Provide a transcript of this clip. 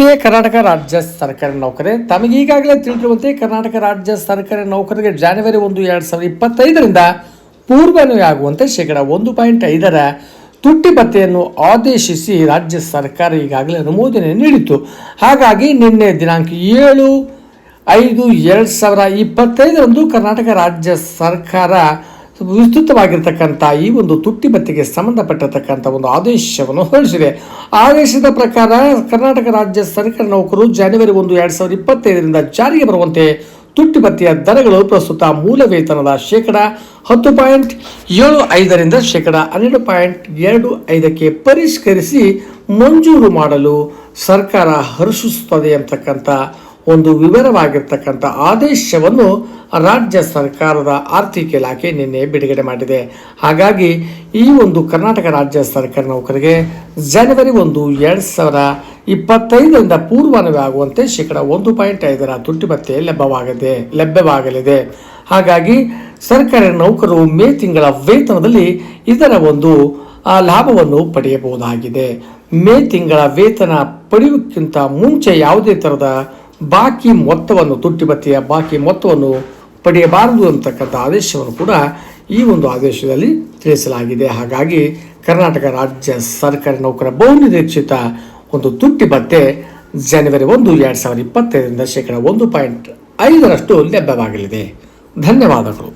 ಪ್ರೀತಿಯ ಕರ್ನಾಟಕ ರಾಜ್ಯ ಸರ್ಕಾರಿ ನೌಕರೇ, ತಮಗೆ ಈಗಾಗಲೇ ತಿಳಿದಿರುವಂತೆ ಕರ್ನಾಟಕ ರಾಜ್ಯ ಸರ್ಕಾರಿ ನೌಕರರಿಗೆ ಜನವರಿ 1, 2025ರಿಂದ ಪೂರ್ವನ್ವಯ ಆಗುವಂತೆ ಶೇಕಡ 1.5 ತುಟ್ಟಿ ಭತ್ಯೆಯನ್ನು ಆದೇಶಿಸಿ ರಾಜ್ಯ ಸರ್ಕಾರ ಈಗಾಗಲೇ ಅನುಮೋದನೆ ನೀಡಿತು. ಹಾಗಾಗಿ ನಿನ್ನೆ ದಿನಾಂಕ 7/5/2025ರಂದು ಕರ್ನಾಟಕ ರಾಜ್ಯ ಸರ್ಕಾರ ವಿಸ್ತೃತವಾಗಿರ್ತಕ್ಕಂಥ ಈ ಒಂದು ತುಟ್ಟಿ ಭತ್ಯೆಗೆ ಸಂಬಂಧಪಟ್ಟಿರ್ತಕ್ಕಂಥ ಒಂದು ಆದೇಶವನ್ನು ಹೊರಡಿಸಿದೆ. ಆದೇಶದ ಪ್ರಕಾರ ಕರ್ನಾಟಕ ರಾಜ್ಯ ಸರ್ಕಾರಿ ನೌಕರರು ಜನವರಿ 1, 2025ರಿಂದ ಜಾರಿಗೆ ಬರುವಂತೆ ತುಟ್ಟಿ ಭತ್ಯೆಯ ದರಗಳು ಪ್ರಸ್ತುತ ಮೂಲ ವೇತನದ ಶೇಕಡ 10.75ರಿಂದ ಶೇಕಡ 12.25ಕ್ಕೆ ಪರಿಷ್ಕರಿಸಿ ಮಂಜೂರು ಮಾಡಲು ಸರ್ಕಾರ ಹರ್ಷಿಸುತ್ತದೆ ಅಂತಕ್ಕಂಥ ಒಂದು ವಿವರವಾಗಿರ್ತಕ್ಕಂಥ ಆದೇಶವನ್ನು ರಾಜ್ಯ ಸರ್ಕಾರದ ಆರ್ಥಿಕ ಇಲಾಖೆ ನಿನ್ನೆ ಬಿಡುಗಡೆ ಮಾಡಿದೆ. ಹಾಗಾಗಿ ಈ ಒಂದು ಕರ್ನಾಟಕ ರಾಜ್ಯ ಸರ್ಕಾರಿ ನೌಕರಿಗೆ ಜನವರಿ 1, 2025ರಿಂದ ಪೂರ್ವಾನ್ವಯ ಆಗುವಂತೆ ಶೇಕಡ 1.5 ತುಟ್ಟಿ ಭತ್ಯೆ ಲಭ್ಯವಾಗಲಿದೆ. ಹಾಗಾಗಿ ಸರ್ಕಾರಿ ನೌಕರರು ಮೇ ತಿಂಗಳ ವೇತನದಲ್ಲಿ ಇದರ ಒಂದು ಲಾಭವನ್ನು ಪಡೆಯಬಹುದಾಗಿದೆ. ಮೇ ತಿಂಗಳ ವೇತನ ಪಡೆಯುವುದಕ್ಕಿಂತ ಮುಂಚೆ ಯಾವುದೇ ಥರದ ಬಾಕಿ ಮೊತ್ತವನ್ನು ತುಟ್ಟಿ ಭತ್ಯೆಯ ಬಾಕಿ ಮೊತ್ತವನ್ನು ಪಡೆಯಬಾರದು ಅಂತಕ್ಕಂಥ ಆದೇಶವನ್ನು ಕೂಡ ಈ ಒಂದು ಆದೇಶದಲ್ಲಿ ತಿಳಿಸಲಾಗಿದೆ. ಹಾಗಾಗಿ ಕರ್ನಾಟಕ ರಾಜ್ಯ ಸರ್ಕಾರಿ ನೌಕರ ಬಹುನಿರೀಕ್ಷಿತ ಒಂದು ತುಟ್ಟಿ ಭತ್ಯೆ ಜನವರಿ 1, 2025ರಿಂದ ಶೇಕಡ 1.5ರಷ್ಟು ಲಭ್ಯವಾಗಲಿದೆ. ಧನ್ಯವಾದಗಳು.